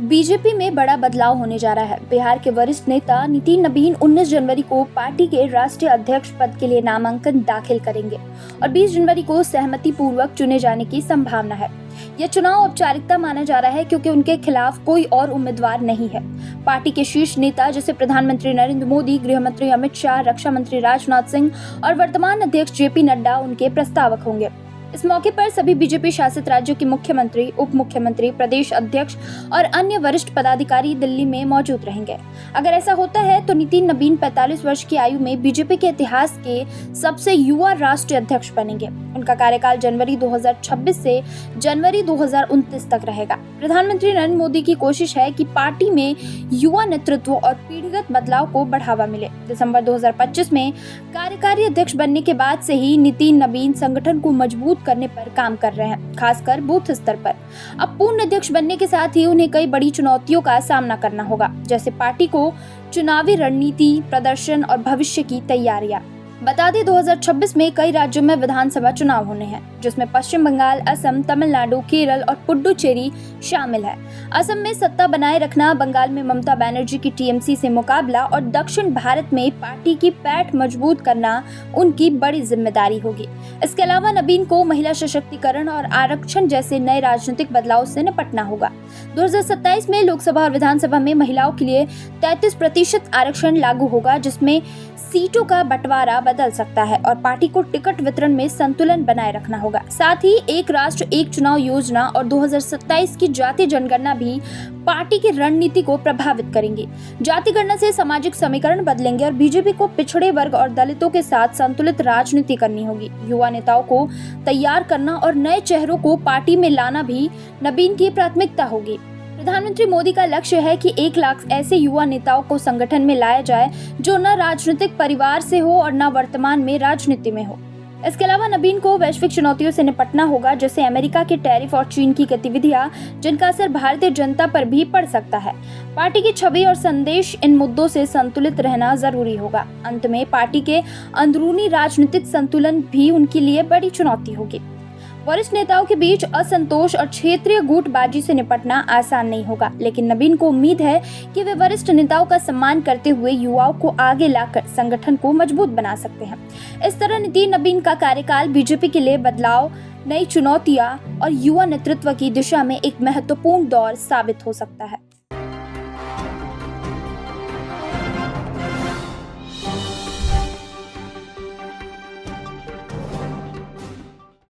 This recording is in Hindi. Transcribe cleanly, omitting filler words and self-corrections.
बीजेपी में बड़ा बदलाव होने जा रहा है। बिहार के वरिष्ठ नेता नितिन नबीन 19 जनवरी को पार्टी के राष्ट्रीय अध्यक्ष पद के लिए नामांकन दाखिल करेंगे और 20 जनवरी को सहमति पूर्वक चुने जाने की संभावना है। यह चुनाव औपचारिकता माना जा रहा है क्योंकि उनके खिलाफ कोई और उम्मीदवार नहीं है। पार्टी के शीर्ष नेता जैसे प्रधानमंत्री नरेंद्र मोदी, गृह मंत्री अमित शाह, रक्षा मंत्री राजनाथ सिंह और वर्तमान अध्यक्ष जेपी नड्डा उनके प्रस्तावक होंगे। इस मौके पर सभी बीजेपी शासित राज्यों के मुख्यमंत्री, उप मुख्यमंत्री, प्रदेश अध्यक्ष और अन्य वरिष्ठ पदाधिकारी दिल्ली में मौजूद रहेंगे। अगर ऐसा होता है तो नितिन नबीन 45 वर्ष की आयु में बीजेपी के इतिहास के सबसे युवा राष्ट्रीय अध्यक्ष बनेंगे। उनका कार्यकाल जनवरी 2026 से जनवरी 2029 तक रहेगा। प्रधानमंत्री नरेंद्र मोदी की कोशिश है कि पार्टी में युवा नेतृत्व और पीढ़ीगत बदलाव को बढ़ावा मिले। दिसंबर 2025 में कार्यकारी अध्यक्ष बनने के बाद से ही नितिन नबीन संगठन को मजबूत करने पर काम कर रहे हैं, खासकर बूथ स्तर पर। अब पूर्ण अध्यक्ष बनने के साथ ही उन्हें कई बड़ी चुनौतियों का सामना करना होगा, जैसे पार्टी को चुनावी रणनीति, प्रदर्शन और भविष्य की तैयारियां। बता दें 2026 में कई राज्यों में विधानसभा चुनाव होने हैं, जिसमें पश्चिम बंगाल, असम, तमिलनाडु, केरल और पुडुचेरी शामिल है। असम में सत्ता बनाए रखना, बंगाल में ममता बनर्जी की टीएमसी से मुकाबला और दक्षिण भारत में पार्टी की पैठ मजबूत करना उनकी बड़ी जिम्मेदारी होगी। इसके अलावा नबीन को महिला सशक्तिकरण और आरक्षण जैसे नए राजनीतिक बदलाव से निपटना होगा। 2027 में लोकसभा और विधानसभा में महिलाओं के लिए 33% आरक्षण लागू होगा, जिसमें सीटों का बंटवारा बदल सकता है और पार्टी को टिकट वितरण में संतुलन बनाए रखना होगा। साथ ही एक राष्ट्र एक चुनाव योजना और 2027 की जातीय जनगणना भी पार्टी की रणनीति को प्रभावित करेंगी। जाति गणना से सामाजिक समीकरण बदलेंगे और बीजेपी को पिछड़े वर्ग और दलितों के साथ संतुलित राजनीति करनी होगी। युवा नेताओं को तैयार करना और नए चेहरों को पार्टी में लाना भी नबीन की प्राथमिकता होगी। प्रधानमंत्री मोदी का लक्ष्य है कि 1 लाख ऐसे युवा नेताओं को संगठन में लाया जाए जो न राजनीतिक परिवार से हो और न वर्तमान में राजनीति में हो। इसके अलावा नबीन को वैश्विक चुनौतियों से निपटना होगा, जैसे अमेरिका के टैरिफ और चीन की गतिविधियां, जिनका असर भारतीय जनता पर भी पड़ सकता है। पार्टी की छवि और संदेश इन मुद्दों से संतुलित रहना जरूरी होगा। अंत में पार्टी के अंदरूनी राजनीतिक संतुलन भी उनके लिए बड़ी चुनौती होगी। वरिष्ठ नेताओं के बीच असंतोष और क्षेत्रीय गुटबाजी से निपटना आसान नहीं होगा, लेकिन नबीन को उम्मीद है कि वे वरिष्ठ नेताओं का सम्मान करते हुए युवाओं को आगे लाकर संगठन को मजबूत बना सकते हैं। इस तरह नितिन नबीन का कार्यकाल बीजेपी के लिए बदलाव, नई चुनौतियां और युवा नेतृत्व की दिशा में एक महत्वपूर्ण दौर साबित हो सकता है।